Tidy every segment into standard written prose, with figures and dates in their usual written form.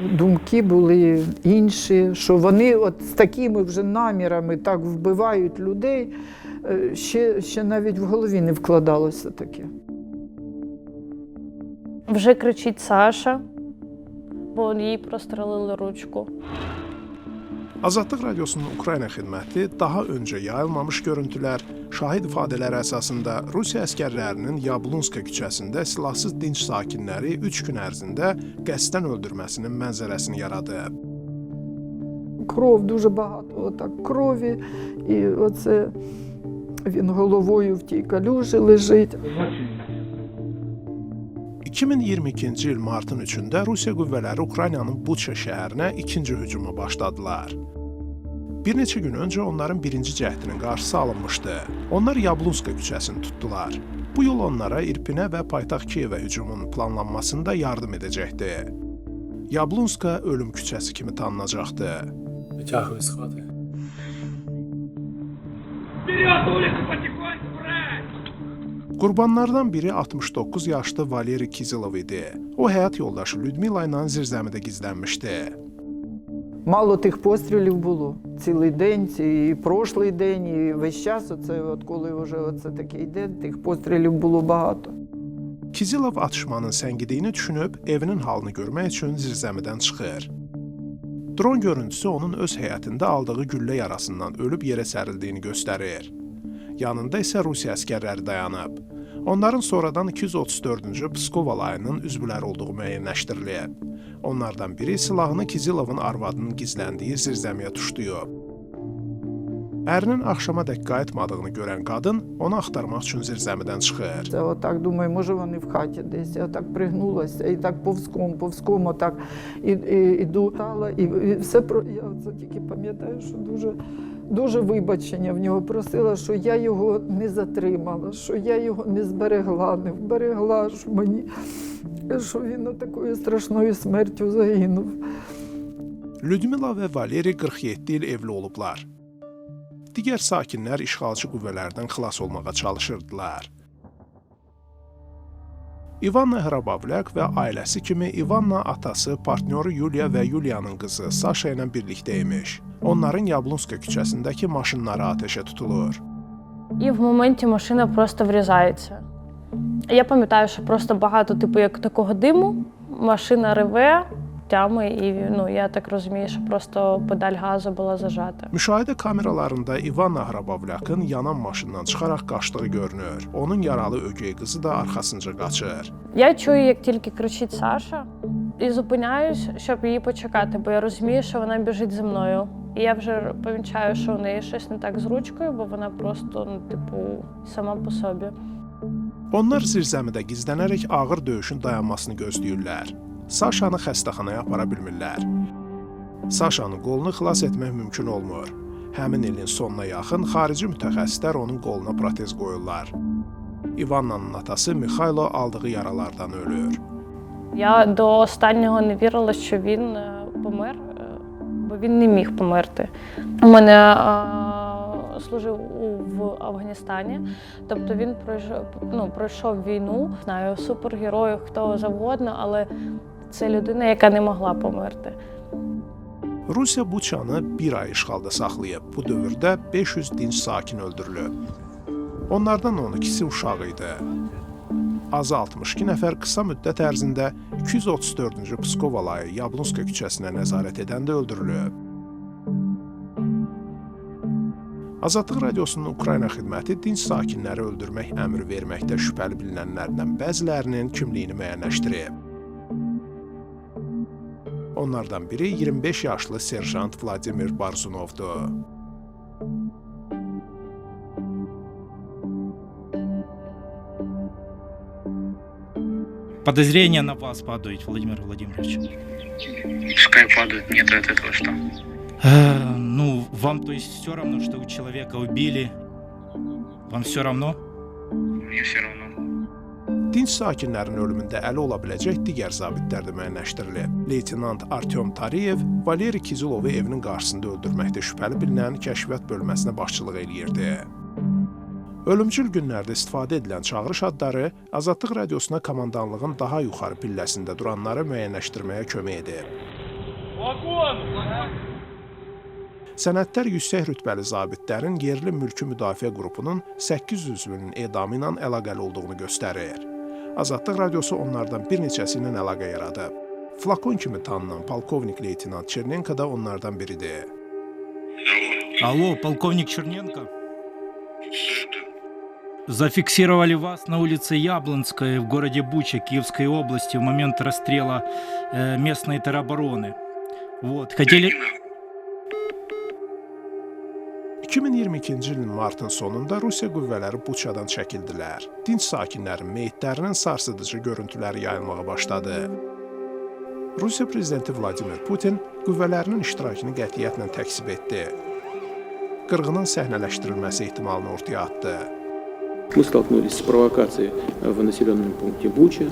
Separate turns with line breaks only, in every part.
Думки були інші, що вони от з такими вже намірами так вбивають людей, ще навіть в голові не вкладалося таке.
Вже кричить Саша, бо їй прострелили ручку.
Azadlıq Radiosunun Ukrayna xidməti daha öncə yayılmamış görüntülər, şahid ifadələri əsasında Rusiya əskərlərinin Yablonska küçəsində silahsız dinç sakinləri 3 gün ərzində qəsdən öldürməsinin mənzərəsini yaradıb.
Кров дуже багато, отак крові, і оце він головою в тій калюжі лежить.
2022-ci il martın 3-də Rusiya qüvvələri Ukraynanın Buça şəhərinə ikinci hücuma başladılar. Bir neçə gün öncə onların birinci cəhdinin qarşısı alınmışdı. Onlar Yablonska küçəsini tutdular. Bu yol onlara İrpinə və paytaxt Kiyevə hücumun planlanmasında yardım edəcəkdi. Yablonska ölüm küçəsi kimi tanınacaqdı.
Витягуй з хати.
Qurbanlardan biri 69 yaşlı Valeri Kizilov idi. O həyat yoldaşı Lyudmila ilə zirzəmidə gizlənmişdi.
Мало тих пострілів було. Цілий день, і прошлий день, і весь час, коли вже такий день, тих пострілів було багато.
Kizilov atışmanın səngidiyini düşünüb evinin halını görmək üçün zirzəmidən çıxır. Dron görüntüsü onun öz həyətində aldığı güllə yarasından ölüb yerə sərildiyini göstərir. Yanında isə Rusiya əskərləri dayanıb. Onların sonradan 234-cü Pskov alayının üzvləri olduğu müəyyənləşdirilib. Onlardan biri silahını Kizilovun arvadının gizləndiyi zirzəmiyə tuşlayıb. Ərinin axşama dək qayıtmadığını görən qadın onu axtarmaq üçün zirzəmidən çıxır.
Це отак думаю, може вони в хаті десь. Я так пригнулася і так повзком отак іду. І все я це тільки пам'ятаю, що дуже вибачення в нього просила, що я його не затримала, що я його не зберегла, не вберегла, що він такою страшною смертю загинув.
Lyudmila və Valeri 47 il evli olublar. Digər sakinlər işğalçı qüvvələrdən xilas olmağa çalışırdılar. İvanna Hrabavlyak və ailəsi kimi İvanna atası, partnyoru Yuliya və Yuliyanın qızı Saşa ilə birlikdə imiş. Onların Yablonska küçəsindəki maşınları ateşə tutulur.
І в моменті машина просто врізається. Я пам'ятаю, що просто багато, як такого диму, машина реве, тями, і я так розумію, що просто педаль газу була зажата.
Müşahidə kameralarında İvanna Hrabavlyakın yanan maşından çıxaraq qaçdığı görünür. Onun yaralı ögey qızı da arxasınca qaçır.
Я чую, як тільки кричить Саша, і зупиняюсь, щоб її почекати, бо я розумію, що вона біжить за мною. І я вже помічаю, що в неї щось не так з ручкою, бо вона просто, сама по собі.
Onlar zirzəmidə gizlənərək ağır döyüşün dayanmasını gözləyirlər. Saşanı xəstəxanaya apara bilmirlər. Saşanın qolunu xilas etmək mümkün olmur. Həmin ilin sonuna yaxın xarici mütəxəssislər onun qoluna protez qoyurlar. İvannanın atası Mikhailo aldığı yaralardan ölür.
Я до останнього не вірила, що він помер, бо він не міг померти. У мене служив в Афганістані, тобто він пройшов війну. Знаю супергероїв, хто завгодно, але це людина, яка не могла померти.
Rusiya Buçanı bir ay işğalda saxlayıb. Bu dövrdə 500 dinç sakin öldürülüb. Onlardan 12-si uşaq idi. Azı 62 nəfər qısa müddət ərzində 234-cü Pskov alayı Yablonska küçəsinə nəzarət edəndə öldürülüb. Azadlıq Radiosunun Ukrayna xidməti dinç sakinləri öldürmək əmri verməkdə şübhəli bilinənlərdən bəzilərinin kimliyini müəyyənləşdirib. Onlardan biri 25 yaşlı serjant Vladimir Barzunovdur.
Подозрения на вас падают, Владимир Владимирович.
Пускай падают, мне-то от этого что?
Вам то есть все равно, что у человека убили? Вам все равно?
Мне все равно.
Dinç sakinlərin ölümündə əli ola biləcək digər zabitlər də müəyyənləşdirilib. Leytenant Artyom Tariyev Valeri Kizilovu evinin qarşısında öldürməkdə şübhəli bilinən kəşfiyyat bölməsinə başçılıq eləyirdi. Ölümcül günlərdə istifadə edilən çağırış adları Azadlıq Radiosuna komandanlığın daha yuxarı pilləsində duranları müəyyənləşdirməyə kömək edib. Sənədlər yüksək rütbəli zabitlərin yerli mülki müdafiə qrupunun 8 üzvünün edamı ilə əlaqəli olduğunu göstərir. Azadlıq radiosu onlardan bir neçəsi ilə əlaqə yaradıb. Flakon kimi tanınan polkovnik leytenant Chernenko da onlardan biridir.
Алло, полковник Черненко. Зафиксировали вас на улице Яблонской в городе Буча Киевской области в момент расстрела местной теробороны. Вот, хотели...
2022-ci ilin martın sonunda Rusiya qüvvələri Buçadan çəkildilər. Dinc sakinlərin meyitlərinin sarsıdıcı görüntüləri yayılmağa başladı. Rusiya prezidenti Vladimir Putin qüvvələrinin iştirakını qətiyyətlə təksib etdi. Qırğının səhnələşdirilməsi ehtimalını ortaya atdı.
Мы столкнулись с провокацией в населенном пункте Буча,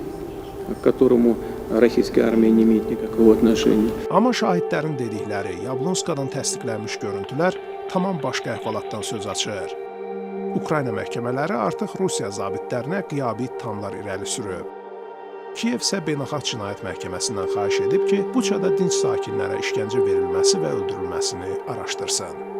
к которому российская армия не имеет никакого отношения.
Amma şahidlərin dedikləri, Yablonskadan təsdiqlənmiş görüntülər tamam başqa əhvalatdan söz açır. Ukrayna məhkəmələri artıq Rusiya zabitlərinə qiyabi ittihamlar irəli sürüb. Kiyev isə Beynəlxalq Cinayət Məhkəməsindən xahiş edib ki, Buçada dinc sakinlərə işgəncə verilməsi və öldürülməsini araşdırsın.